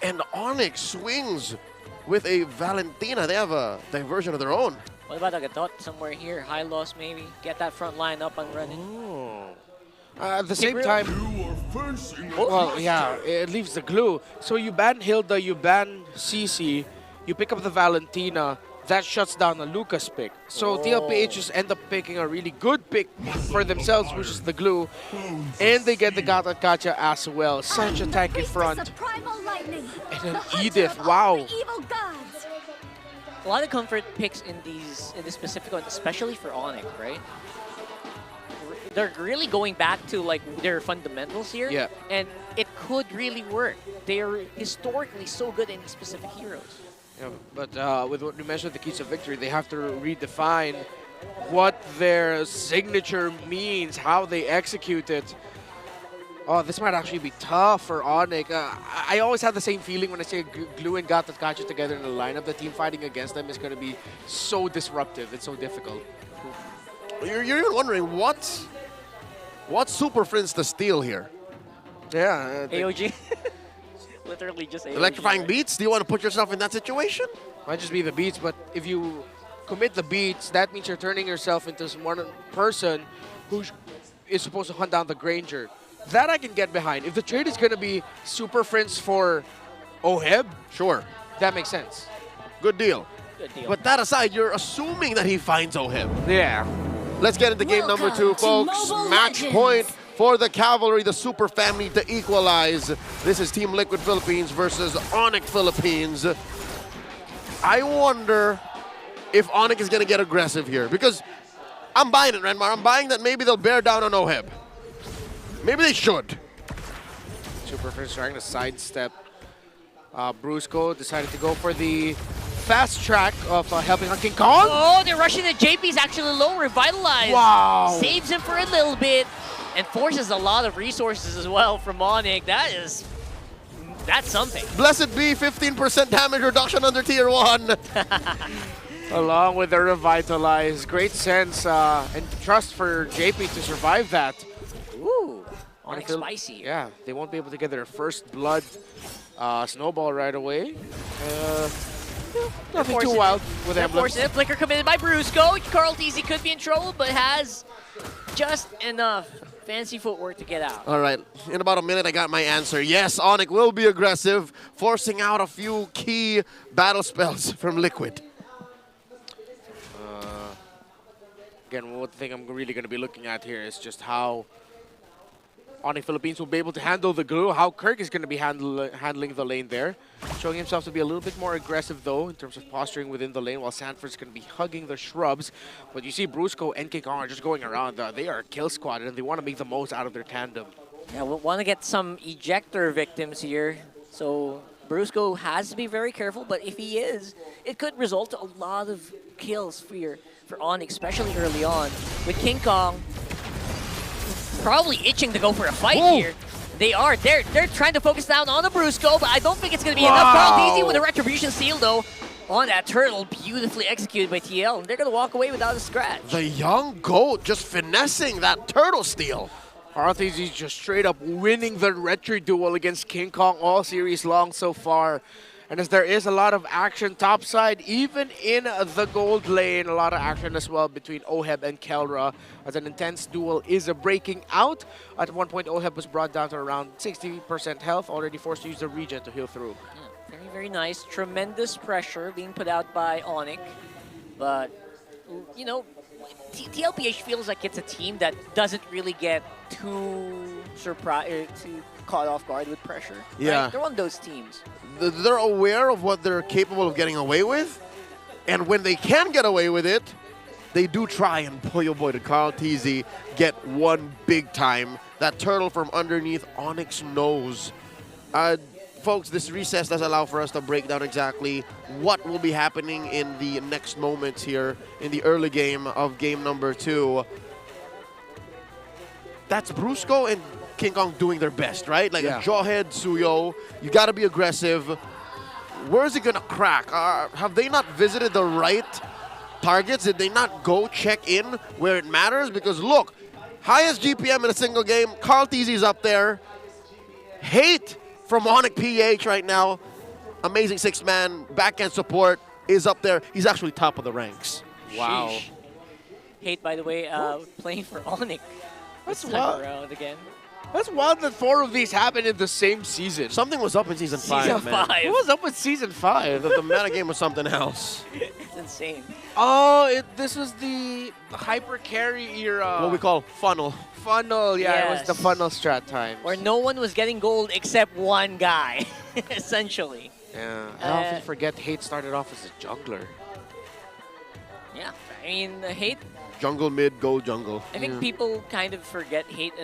And ONIC swings with a Valentina. They have a diversion of their own. What about like a dot somewhere here? High loss maybe? Get that front line up and running. Oh. At the same time, well, yeah, it leaves the glue. So you ban Hilda, you ban CC, you pick up the Valentina, that shuts down a Lucas pick. So tlph just end up picking a really good pick for themselves, which is the glue. And they get the Gata Kacha as well. Such a tanky front. And then Edith, wow. A lot of comfort picks in this specific one, especially for ONIC, right? They're really going back to like their fundamentals here, yeah. And it could really work. They are historically so good in specific heroes. Yeah, but with what you mentioned, the keys of victory, they have to redefine what their signature means, how they execute it. Oh, this might actually be tough for ONIC. I always have the same feeling when I say Glue and Gata Kacha together in the lineup. The team fighting against them is going to be so disruptive. It's so difficult. You're even wondering what Super Prince to steal here. Yeah. AOG. Literally just AOG. Electrifying beats? Do you want to put yourself in that situation? Might just be the beats, but if you commit the beats, that means you're turning yourself into one person who is supposed to hunt down the Granger. That I can get behind. If the trade is going to be Super Prince for Oheb, sure. That makes sense. Good deal. Good deal. But that aside, you're assuming that he finds Oheb. Yeah. Let's get into game number 2, folks. Match point for the Cavalry, the Super Family to equalize. This is Team Liquid Philippines versus ONIC Philippines. I wonder if ONIC is going to get aggressive here, because I'm buying it, Renmar. I'm buying that maybe they'll bear down on Oheb. Maybe they should. Super Prince trying to sidestep. Brusco decided to go for the fast track of helping on King Kong. Oh, they're rushing the JP's actually low, revitalized. Wow. Saves him for a little bit and forces a lot of resources as well from ONIC. That's something. Blessed be 15% damage reduction under tier 1. Along with the revitalize. Great sense and trust for JP to survive that. Ooh, ONIC spicy. Yeah, they won't be able to get their first blood snowball right away. Nothing too wild with emblems. Flicker committed by Brusco. Carl TZ could be in trouble, but has just enough fancy footwork to get out. All right, in about a minute, I got my answer. Yes, ONIC will be aggressive, forcing out a few key battle spells from Liquid. Again, one thing I'm really going to be looking at here is just how ONIC Philippines will be able to handle the glue, how Kirk is going to be handling the lane there. Showing himself to be a little bit more aggressive, though, in terms of posturing within the lane, while Sanford's going to be hugging the shrubs. But you see Brusco and King Kong are just going around. They are a kill squad, and they want to make the most out of their tandem. Yeah, we want to get some ejector victims here. So Brusco has to be very careful, but if he is, it could result in a lot of kills for ONIC, especially early on. With King Kong probably itching to go for a fight here. They're trying to focus down on the Brusco, but I don't think it's going to be enough. Carl DZ with a Retribution Seal, though, on that turtle, beautifully executed by TL, and they're going to walk away without a scratch. The young GOAT just finessing that turtle steal. Carl TZ just straight up winning the Retri duel against King Kong all series long so far. And as there is a lot of action topside, even in the gold lane, a lot of action as well between Oheb and Kelra, as an intense duel is breaking out. At one point, Oheb was brought down to around 60% health, already forced to use the regen to heal through. Yeah, very, very nice. Tremendous pressure being put out by ONIC. But, you know, tlph feels like it's a team that doesn't really get too caught off guard with pressure. Yeah. Right? They're one of those teams. They're aware of what they're capable of getting away with, and when they can get away with it, they do try, and boy oh boy did Carl TZ get one big time. That turtle from underneath ONIC's nose. Folks, this recess does allow for us to break down exactly what will be happening in the next moments here in the early game of game number 2. That's Brusco and King Kong doing their best, right? Like a jawhead, Suyo. You got to be aggressive. Where is it going to crack? Have they not visited the right targets? Did they not go check in where it matters? Because look, highest GPM in a single game. Carl TZ's up there. Hate from ONIC PH right now. amazing six-man, backhand support is up there. He's actually top of the ranks. Wow. Sheesh. Hate, by the way, playing for ONIC. That's this time wild. around again. That's wild that 4 of these happened in the same season. Something was up in Season 5, Season man. 5. What was up with Season 5? The metagame was something else. It's insane. Oh, this was the hyper carry era. What we call funnel. Funnel, yeah, it was the Yes. funnel strat times. Where no one was getting gold except one guy, essentially. Yeah, I often forget Hate started off as a jungler. Yeah, I mean, Hate, Jungle mid, go jungle. I think people kind of forget Hate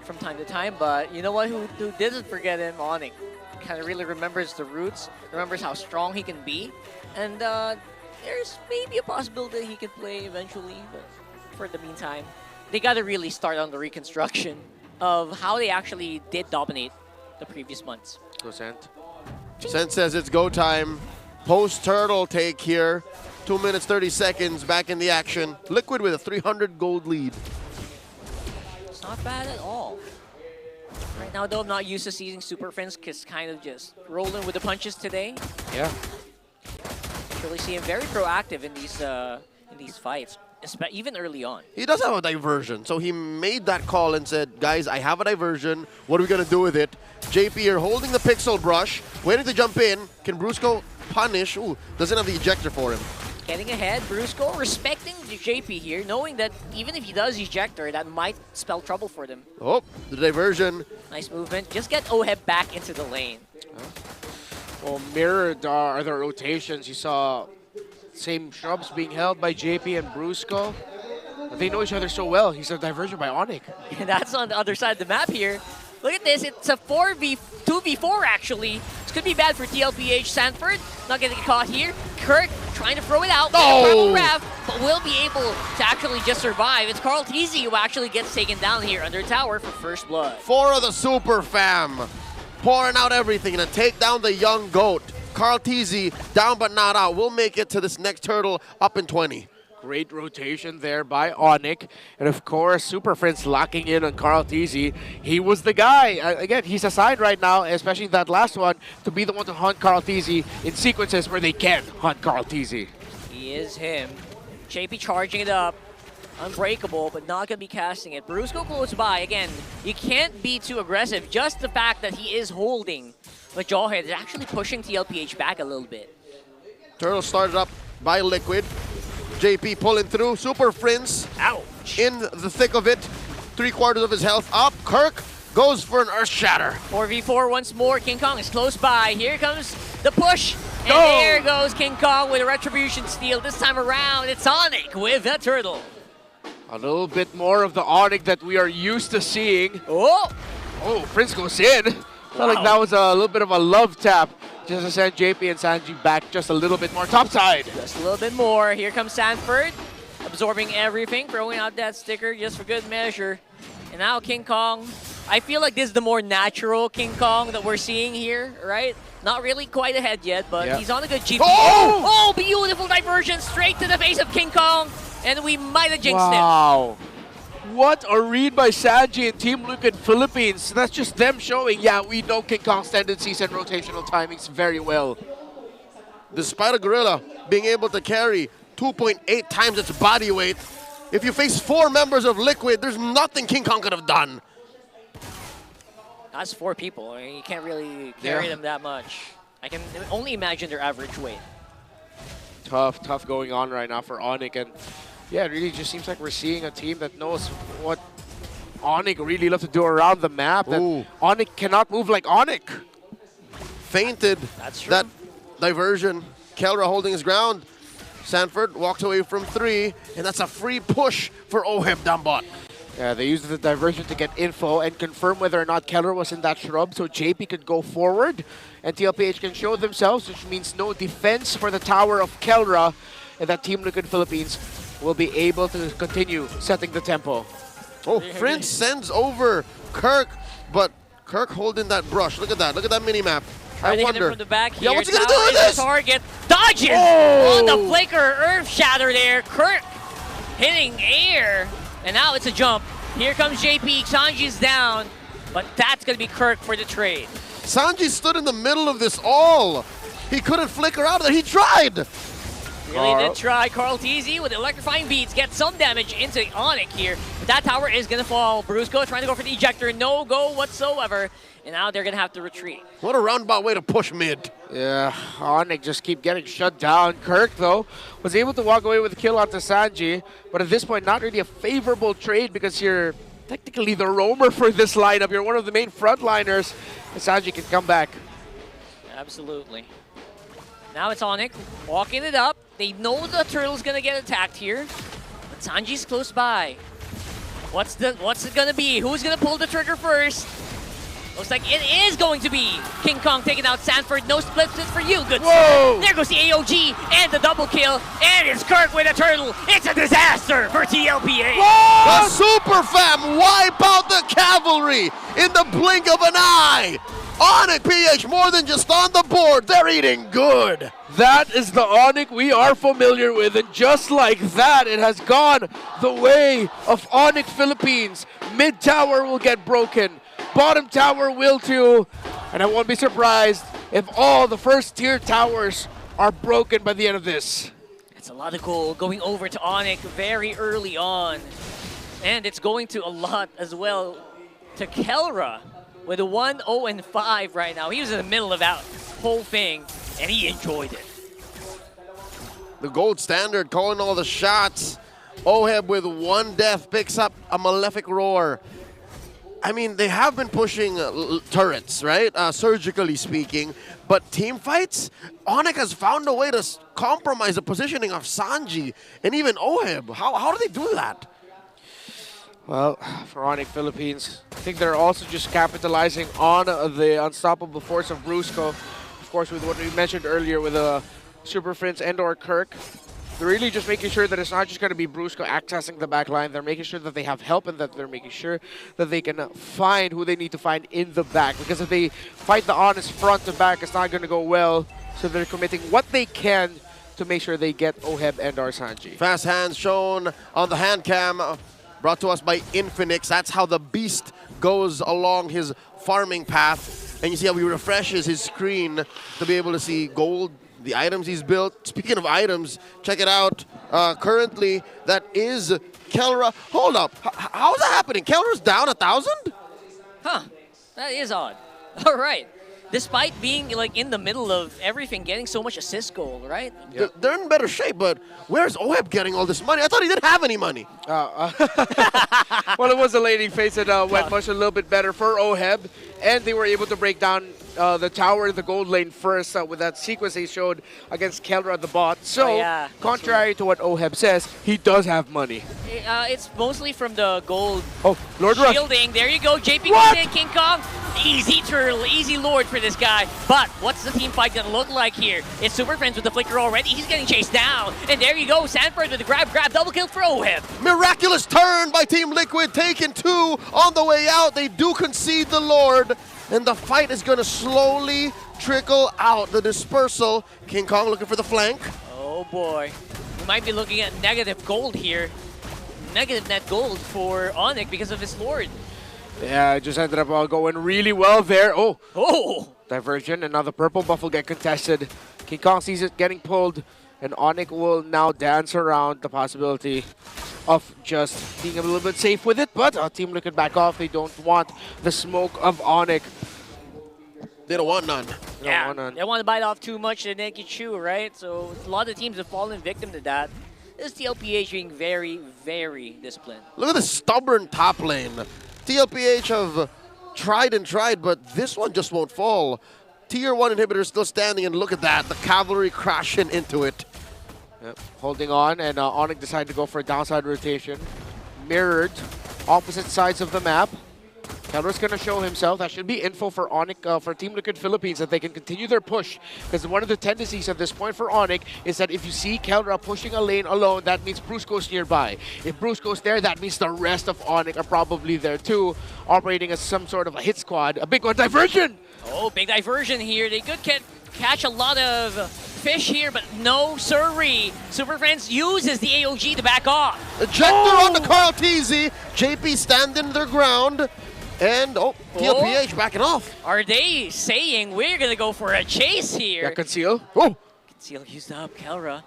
from time to time, but you know what? Who didn't forget him? ONIC. Kind of really remembers the roots, remembers how strong he can be, and there's maybe a possibility he can play eventually, but for the meantime, they got to really start on the reconstruction of how they actually did dominate the previous months. Cosent. Sen says it's go time. Post-turtle take here. 2 minutes, 30 seconds back in the action. Liquid with a 300 gold lead. It's not bad at all. Right now, though, I'm not used to seeing Super Friends because kind of just rolling with the punches today. Yeah. Really see him very proactive in these fights, even early on. He does have a diversion, so he made that call and said, guys, I have a diversion. What are we going to do with it? JP here holding the pixel brush, waiting to jump in. Can Brusco punish? Ooh, doesn't have the ejector for him. Getting ahead, Brusco respecting the JP here, knowing that even if he does ejector, that might spell trouble for them. Oh, the diversion. Nice movement. Just get Oheb back into the lane. Well, mirrored are the rotations. You saw same shrubs being held by JP and Brusco. They know each other so well. He's a diversion by ONIC. And that's on the other side of the map here. Look at this. It's a 2v4 actually. This could be bad for tlph. Sanford not getting caught here. Kirk trying to throw it out. Oh! Rev, but will be able to actually just survive. It's Carl Teasy who actually gets taken down here under tower for first blood. 4 of the super fam. Pouring out everything to take down the young goat. Carl Teasy down but not out. We'll make it to this next turtle up in 20. Great rotation there by ONIC. And of course, Super Friends locking in on Carl Teasy. He was the guy. Again, he's assigned right now, especially that last one, to be the one to hunt Carl Teasy in sequences where they can hunt Carl Teasy. He is him. JP charging it up. Unbreakable, but not going to be casting it. Brusco close by. Again, you can't be too aggressive. Just the fact that he is holding the Jawhead is actually pushing tlph back a little bit. Turtle started up by Liquid. JP pulling through. Super Friends Ouch. in the thick of it. 3/4 of his health up. Kirk goes for an Earth Shatter. 4v4 once more. King Kong is close by. Here comes the push. And Go! there goes King Kong with a Retribution steal. This time around, it's ONIC with the turtle. A little bit more of the ONIC that we are used to seeing. Oh! Oh, Prince goes in. Felt like that was a little bit of a love tap. Just to send JP and Sanji back just a little bit more topside. Just a little bit more. Here comes Sanford, absorbing everything, throwing out that sticker just for good measure. And now King Kong. I feel like this is the more natural King Kong that we're seeing here, right? Not really quite ahead yet, but Yeah. he's on a good GP. Oh! Oh, beautiful diversion straight to the face of King Kong. And we might have jinxed him. Wow. What a read by Sanji and Team Liquid Philippines. That's just them showing, yeah, we know King Kong's tendencies and rotational timings very well. Despite a gorilla being able to carry 2.8 times its body weight, if you face 4 members of Liquid, there's nothing King Kong could have done. That's 4 people. I mean, you can't really carry them that much. I can only imagine their average weight. Tough going on right now for ONIC. And yeah, it really just seems like we're seeing a team that knows what ONIC really love to do around the map. That Ooh. ONIC cannot move like ONIC. Fainted That's true. that diversion. Kelra holding his ground. Sanford walks away from 3, and that's a free push for Oheb down bot. Yeah, they used the diversion to get info and confirm whether or not Keller was in that shrub, so JP could go forward and tlph can show themselves, which means no defense for the tower of Kelra, and that Team Liquid Philippines will be able to continue setting the tempo. Oh, Prince sends over Kirk, but Kirk holding that brush. Look at that mini-map. I Trying to hit him wonder. from the back here. Yeah, what's he gonna do Tower with is this? the target. Dodges Oh! on the flicker. Earth Shatter there. Kirk hitting air. And now it's a jump. Here comes JP. Sanji's down. But that's going to be Kirk for the trade. Sanji stood in the middle of this all. He couldn't flicker out of there. He tried. Really did try. Carl TZ with electrifying beats gets some damage into ONIC here. But that tower is going to fall. Brusco trying to go for the ejector. No go whatsoever. And now they're going to have to retreat. What a roundabout way to push mid. Yeah, ONIC just keep getting shut down. Kirk, though, was able to walk away with a kill onto Sanji. But at this point, not really a favorable trade because you're technically the roamer for this lineup. You're one of the main frontliners. And Sanji can come back. Absolutely. Now it's ONIC walking it up. They know the turtle's gonna get attacked here, but Sanji's close by. What's it gonna be? Who's gonna pull the trigger first? Looks like it is going to be King Kong taking out Sanford. No split for you, good sir. There goes the AOG and the double kill, and it's Kirk with a turtle. It's a disaster for tlph. The Super Fam wipe out the cavalry in the blink of an eye. ONIC PH more than just on the board, they're eating good. That is the ONIC we are familiar with, and just like that, it has gone the way of ONIC Philippines. Mid tower will get broken, bottom tower will too, and I won't be surprised if all the first tier towers are broken by the end of this. That's a lot of gold going over to ONIC very early on, and it's going to a lot as well to Kelra. With a 1-0-5 right now. He was in the middle of that whole thing, and he enjoyed it. The gold standard calling all the shots. Oheb with one death picks up a malefic roar. I mean, they have been pushing turrets, right? Surgically speaking. But team fights, ONIC has found a way to compromise the positioning of Sanji and even Oheb. How do they do that? Well, for ONIC Philippines, I think they're also just capitalizing on the unstoppable force of Brusco. Of course, with what we mentioned earlier with Super Prince and/or Kirk. They're really just making sure that it's not just going to be Brusco accessing the back line. They're making sure that they have help and that they're making sure that they can find who they need to find in the back. Because if they fight the honest front to back, it's not going to go well. So they're committing what they can to make sure they get Oheb and/or Sanji. Fast hands shown on the hand cam. Brought to us by Infinix. That's how the beast goes along his farming path. And you see how he refreshes his screen to be able to see gold, the items he's built. Speaking of items, check it out. Currently, that is Kelra. Hold up. How is that happening? Kelra's down 1,000? Huh. That is odd. All right. Despite being like in the middle of everything, getting so much assist goal, right? Yep. They're in better shape, but where's Oheb getting all this money? I thought he didn't have any money. Well, it was a lady face that went much a little bit better for Oheb, and they were able to break down the tower in the gold lane first with that sequence they showed against Kelra at the bot. So, contrary to what Oheb says, he does have money. It's mostly from the gold Lord shielding. Rush. There you go. JP comes in, King Kong. Easy turtle, easy lord for this guy. But what's the team fight gonna look like here? It's Super Friends with the flicker already. He's getting chased down. And there you go. Sanford with the grab, double kill for Oheb. Miraculous turn by Team Liquid, taking two on the way out. They do concede the Lord, and the fight is gonna slowly trickle out. The dispersal. King Kong looking for the flank. Oh boy. We might be looking at negative gold here. Negative net gold for ONIC because of his Lord. Yeah, it just ended up going really well there. Oh! Diversion, another purple buff will get contested. King Kong sees it getting pulled, and ONIC will now dance around the possibility of just being a little bit safe with it, but Team Liquid back off. They don't want the smoke of ONIC. They don't want none. They don't want to bite off too much to make it chew, right? So a lot of teams have fallen victim to that. This tlph being very, very disciplined. Look at the stubborn top lane. tlph have tried and tried, but this one just won't fall. Tier 1 inhibitor still standing, and look at that. The cavalry crashing into it. Yep. Holding on, and ONIC decided to go for a downside rotation. Mirrored, opposite sides of the map. Kelra's going to show himself. That should be info for ONIC, for Team Liquid Philippines, that they can continue their push. Because one of the tendencies at this point for ONIC is that if you see Kelra pushing a lane alone, that means Brusco's nearby. If Brusco's there, that means the rest of ONIC are probably there too, operating as some sort of a hit squad. A big one, diversion! Oh, big diversion here. They could catch a lot of fish here, but no siree. Super Friends uses the AOG to back off. Ejector on the Carl TZ. JP standing their ground. And, tlph backing off. Are they saying we're going to go for a chase here? Yeah, conceal. Oh! Conceal used up, Kelra.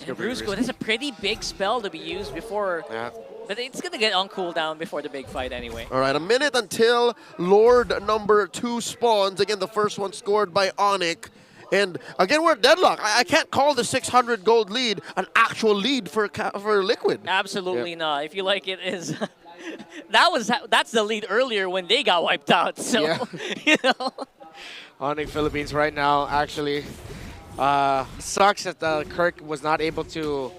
And Brusco, that's a pretty big spell to be used before. Yeah. But it's going to get on cooldown before the big fight anyway. All right, a minute until Lord number 2 spawns. Again, the first one scored by ONIC. And again, we're at deadlock. I can't call the 600 gold lead an actual lead for Liquid. Absolutely not. If you like it is... that's the lead earlier when they got wiped out. So, Yeah. you know. ONIC Philippines right now actually sucks that Kirk was not able to,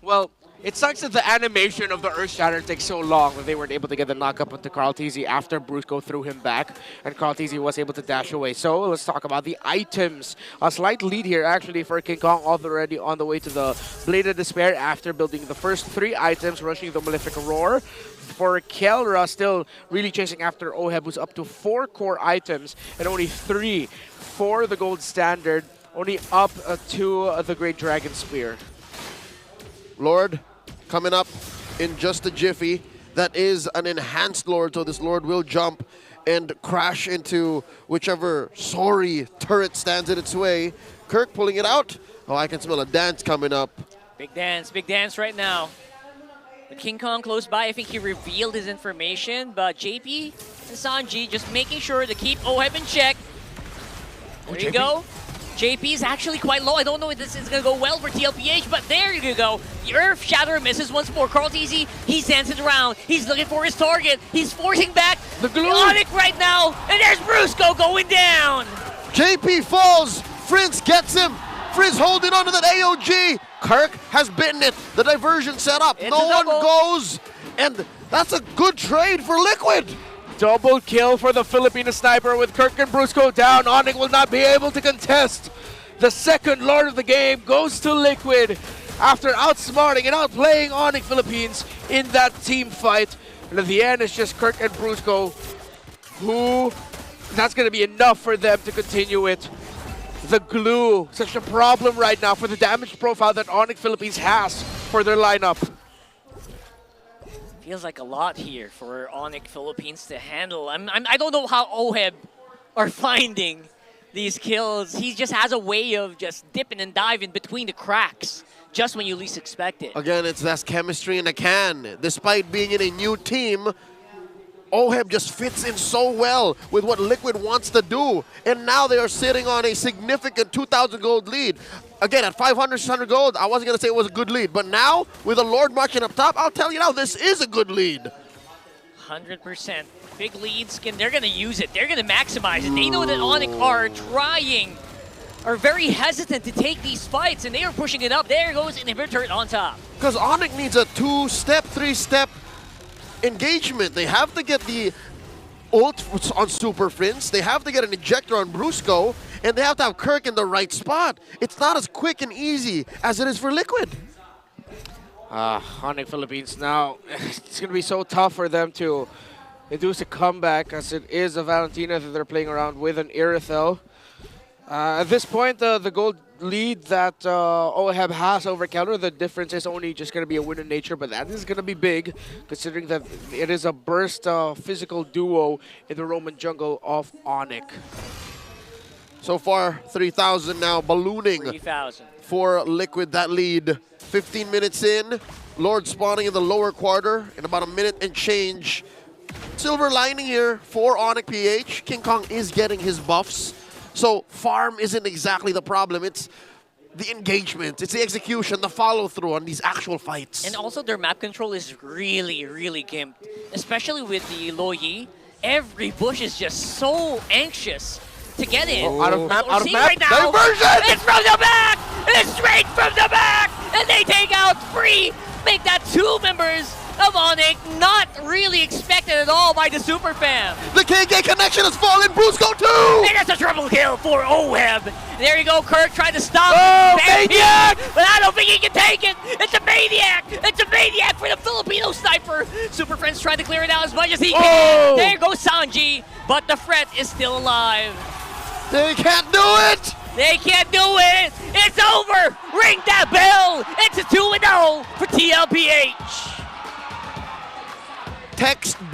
well, it sucks that the animation of the Earth Shatter takes so long that they weren't able to get the knock-up onto Carl TZ after Brusco threw him back, and Carl TZ was able to dash away. So let's talk about the items. A slight lead here actually for King Kong, already on the way to the Blade of Despair after building the first 3 items, rushing the Malefic Roar. For Kelra, still really chasing after Oheb, who's up to 4 core items and only 3 for the gold standard, only up to the Great Dragon Spear. Lord coming up in just a jiffy. That is an enhanced Lord, so this Lord will jump and crash into whichever sorry turret stands in its way. Kirk pulling it out. Oh, I can smell a dance coming up. Big dance right now. The King Kong close by, I think he revealed his information, but JP and Sanji just making sure to keep Oheb in check. There you go. JP is actually quite low. I don't know if this is going to go well for tlph, but there you go. The Earth Shatter misses once more. Carl TZ, he's dancing around. He's looking for his target. He's forcing back the glue. ONIC right now, and there's Brusco going down. JP falls. Frizz gets him. Frizz holding onto that AOG. Kirk has bitten it. The diversion set up. It's no one goes. And that's a good trade for Liquid. Double kill for the Filipino sniper with Kirk and Brusco down. ONIC will not be able to contest. The second Lord of the game goes to Liquid after outsmarting and outplaying ONIC Philippines in that team fight. And at the end, it's just Kirk and Brusco who, that's going to be enough for them to continue it. The glue, such a problem right now for the damage profile that ONIC Philippines has for their lineup. Feels like a lot here for ONIC Philippines to handle. I don't know how Oheb are finding these kills. He just has a way of just dipping and diving between the cracks just when you least expect it. Again, that's chemistry in a can. Despite being in a new team, Oheb just fits in so well with what Liquid wants to do. And now they are sitting on a significant 2,000 gold lead. Again, at 500, 600 gold, I wasn't going to say it was a good lead. But now, with a Lord marching up top, I'll tell you now, this is a good lead. 100%. Big leads, they're going to use it. They're going to maximize it. They know that ONIC are very hesitant to take these fights, and they are pushing it up. There goes Inhibitor turret on top. Because ONIC needs a 2-step, 3-step engagement. They have to get the ult on Super Prince, they have to get an ejector on Brusco, and they have to have Kirk in the right spot. It's not as quick and easy as it is for Liquid. ONIC Philippines now, it's going to be so tough for them to induce a comeback, as it is a Valentina that they're playing around with, an Irithel. At this point, the gold lead that Oheb has over Kelra, the difference is only just going to be a win in nature, but that is going to be big, considering that it is a burst physical duo in the Roman jungle of ONIC. So far, 3,000 now, ballooning 3,000 for Liquid, that lead. 15 minutes in, Lord spawning in the lower quarter in about a minute and change. Silver lining here for ONIC PH. King Kong is getting his buffs. So farm isn't exactly the problem. It's the engagement, it's the execution, the follow-through on these actual fights. And also their map control is really, really gimped. Especially with the Loyi. Every bush is just so anxious to get in. Oh, out of map, out of map. Right now, diversion! It's from the back! It's straight from the back! And they take out 3, make that 2 members of ONIC, not really expected at all by the Super Fam. The KK connection has fallen, Brusco too! And that's a triple kill for Oheb. There you go, Kirk trying to stop. Oh, Maniac! But I don't think he can take it. It's a Maniac. It's a Maniac for the Filipino sniper. Super Friends trying to clear it out as much as he can. There goes Sanji, but the Fret is still alive. They can't do it! They can't do it. It's over. Ring that bell. It's a 2-0 for tlph. Textbook.